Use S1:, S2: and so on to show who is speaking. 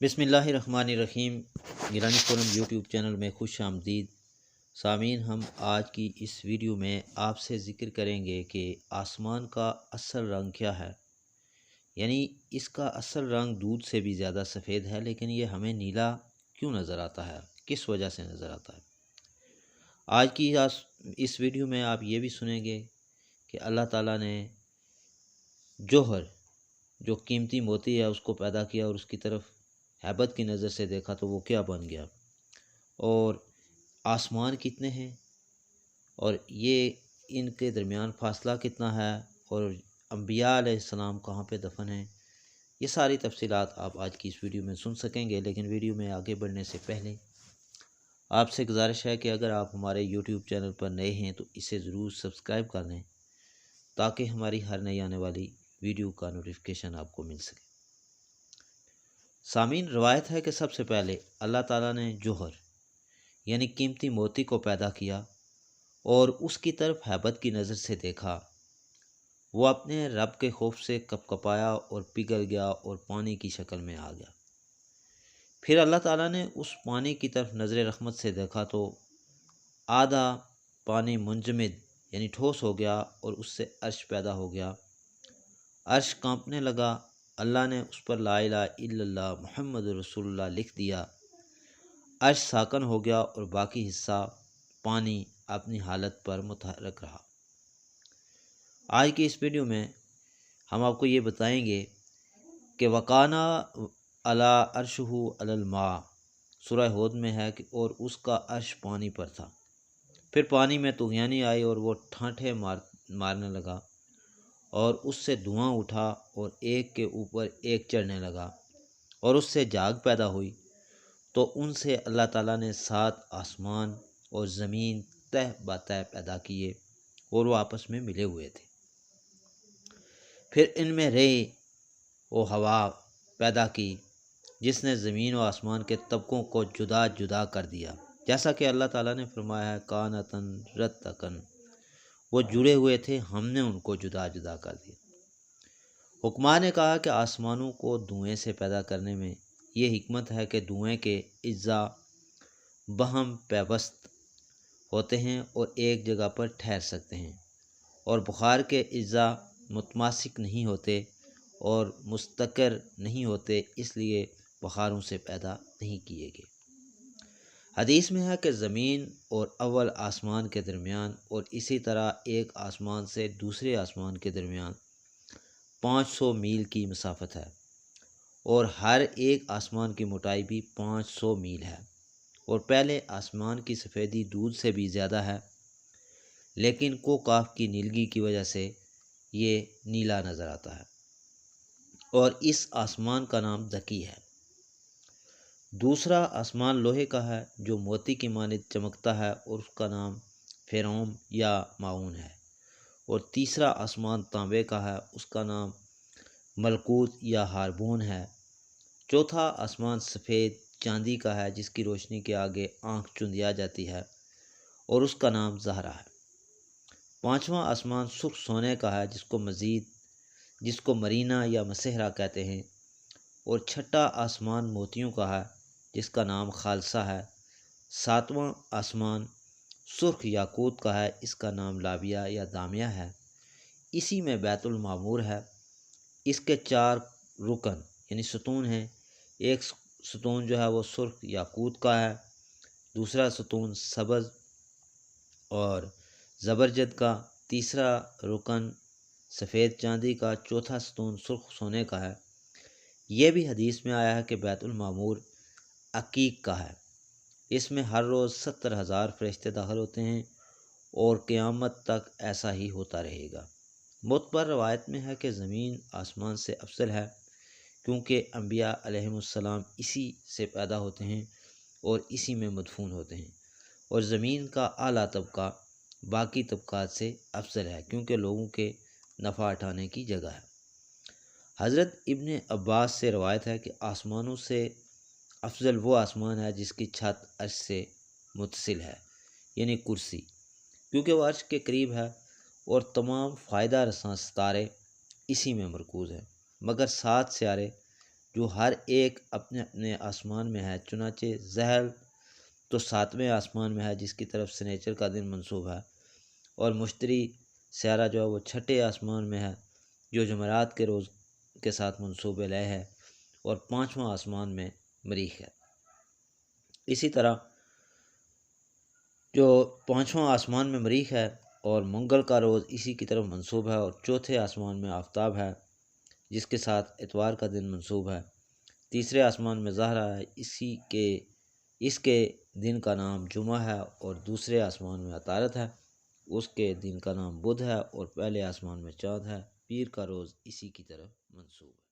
S1: بسم اللہ الرحمن الرحیم۔ گیلانی فورم یوٹیوب چینل میں خوش آمدید سامعین۔ ہم آج کی اس ویڈیو میں آپ سے ذکر کریں گے کہ آسمان کا اصل رنگ کیا ہے، یعنی اس کا اصل رنگ دودھ سے بھی زیادہ سفید ہے، لیکن یہ ہمیں نیلا کیوں نظر آتا ہے، کس وجہ سے نظر آتا ہے۔ آج کی اس ویڈیو میں آپ یہ بھی سنیں گے کہ اللہ تعالیٰ نے جوہر، جو قیمتی موتی ہے، اس کو پیدا کیا اور اس کی طرف ہیبت کی نظر سے دیکھا تو وہ کیا بن گیا، اور آسمان کتنے ہیں، اور یہ ان کے درمیان فاصلہ کتنا ہے، اور انبیاء علیہ السلام کہاں پہ دفن ہیں۔ یہ ساری تفصیلات آپ آج کی اس ویڈیو میں سن سکیں گے، لیکن ویڈیو میں آگے بڑھنے سے پہلے آپ سے گزارش ہے کہ اگر آپ ہمارے یوٹیوب چینل پر نئے ہیں تو اسے ضرور سبسکرائب کر لیں تاکہ ہماری ہر نئی آنے والی ویڈیو کا نوٹیفیکیشن آپ کو مل سکے۔ سامعین، روایت ہے کہ سب سے پہلے اللہ تعالیٰ نے جوہر یعنی قیمتی موتی کو پیدا کیا اور اس کی طرف ہیبت کی نظر سے دیکھا۔ وہ اپنے رب کے خوف سے کپ کپایا اور پگھل گیا اور پانی کی شکل میں آ گیا۔ پھر اللہ تعالیٰ نے اس پانی کی طرف نظر رحمت سے دیکھا تو آدھا پانی منجمد یعنی ٹھوس ہو گیا اور اس سے عرش پیدا ہو گیا۔ عرش کانپنے لگا۔ اللہ نے اس پر لا الہ الا اللہ محمد رسول اللہ لکھ دیا۔ عرش ساکن ہو گیا اور باقی حصہ پانی اپنی حالت پر متحرک رہا۔ آج کی اس ویڈیو میں ہم آپ کو یہ بتائیں گے کہ وَقَانَ عَلَىٰ عَرْشُهُ عَلَى الْمَاءِ، سورہ ہود میں ہے کہ اور اس کا عرش پانی پر تھا۔ پھر پانی میں طغیانی آئی اور وہ ٹھانٹھے مارنے لگا اور اس سے دھواں اٹھا اور ایک کے اوپر ایک چڑھنے لگا اور اس سے جاگ پیدا ہوئی، تو ان سے اللہ تعالیٰ نے 7 آسمان اور زمین تہ بتہ پیدا کیے اور وہ آپس میں ملے ہوئے تھے۔ پھر ان میں ریح و ہوا پیدا کی جس نے زمین و آسمان کے طبقوں کو جدا جدا کر دیا، جیسا کہ اللہ تعالیٰ نے فرمایا ہے کانتن رتقن، وہ جڑے ہوئے تھے، ہم نے ان کو جدا جدا کر دیا۔ حکماء نے کہا کہ آسمانوں کو دھوئیں سے پیدا کرنے میں یہ حکمت ہے کہ دھوئیں کے اجزاء باہم پیوست ہوتے ہیں اور ایک جگہ پر ٹھہر سکتے ہیں، اور بخار کے اجزاء متماسک نہیں ہوتے اور مستقر نہیں ہوتے، اس لیے بخاروں سے پیدا نہیں کیے گئے۔ حدیث میں ہے کہ زمین اور اول آسمان کے درمیان اور اسی طرح ایک آسمان سے دوسرے آسمان کے درمیان 500 میل کی مسافت ہے، اور ہر ایک آسمان کی موٹائی بھی 500 میل ہے، اور پہلے آسمان کی سفیدی دودھ سے بھی زیادہ ہے، لیکن کوکاف کی نیلگی کی وجہ سے یہ نیلا نظر آتا ہے، اور اس آسمان کا نام دکی ہے۔ دوسرا آسمان لوہے کا ہے جو موتی کی مانند چمکتا ہے اور اس کا نام فیروم یا معاون ہے، اور تیسرا آسمان تانبے کا ہے، اس کا نام ملکوت یا ہاربون ہے۔ چوتھا آسمان سفید چاندی کا ہے جس کی روشنی کے آگے آنکھ چندیا جاتی ہے، اور اس کا نام زہرا ہے۔ پانچواں آسمان سرخ سونے کا ہے جس کو مرینا یا مسحرا کہتے ہیں، اور چھٹا آسمان موتیوں کا ہے جس کا نام خالصہ ہے۔ ساتواں آسمان سرخ یاقوت کا ہے، اس کا نام لابیہ یا دامیہ ہے، اسی میں بیت المعمور ہے۔ اس کے 4 رکن یعنی ستون ہیں۔ ایک ستون جو ہے وہ سرخ یاقوت کا ہے، دوسرا ستون سبز اور زبرجد کا، تیسرا رکن سفید چاندی کا، چوتھا ستون سرخ سونے کا ہے۔ یہ بھی حدیث میں آیا ہے کہ بیت المعمور عقیق کا ہے، اس میں ہر روز 70,000 فرشتے داخل ہوتے ہیں اور قیامت تک ایسا ہی ہوتا رہے گا۔ معتبر روایت میں ہے کہ زمین آسمان سے افضل ہے کیونکہ انبیاء علیہم السلام اسی سے پیدا ہوتے ہیں اور اسی میں مدفون ہوتے ہیں، اور زمین کا اعلیٰ طبقہ باقی طبقات سے افضل ہے کیونکہ لوگوں کے نفع اٹھانے کی جگہ ہے۔ حضرت ابن عباس سے روایت ہے کہ آسمانوں سے افضل وہ آسمان ہے جس کی چھت عرش سے متصل ہے، یعنی کرسی، کیونکہ وہ عرش کے قریب ہے، اور تمام فائدہ رساں ستارے اسی میں مرکوز ہیں، مگر 7 سیارے جو ہر ایک اپنے اپنے آسمان میں ہے، چنانچہ زحل تو 7ویں آسمان میں ہے جس کی طرف سنیچر کا دن منسوب ہے، اور مشتری سیارہ جو ہے وہ 6ٹھے آسمان میں ہے جو جمعرات کے روز کے ساتھ منسوب لہ ہے، اور 5واں آسمان میں مریخ ہے۔ اسی طرح جو 5واں آسمان میں مریخ ہے اور منگل کا روز اسی کی طرف منسوب ہے، اور 4تھے آسمان میں آفتاب ہے جس کے ساتھ اتوار کا دن منسوب ہے۔ تیسرے آسمان میں زہرہ ہے، اس کے دن کا نام جمعہ ہے، اور دوسرے آسمان میں عطارد ہے، اس کے دن کا نام بدھ ہے، اور پہلے آسمان میں چاند ہے۔ پیر کا روز اسی کی طرف منسوب ہے۔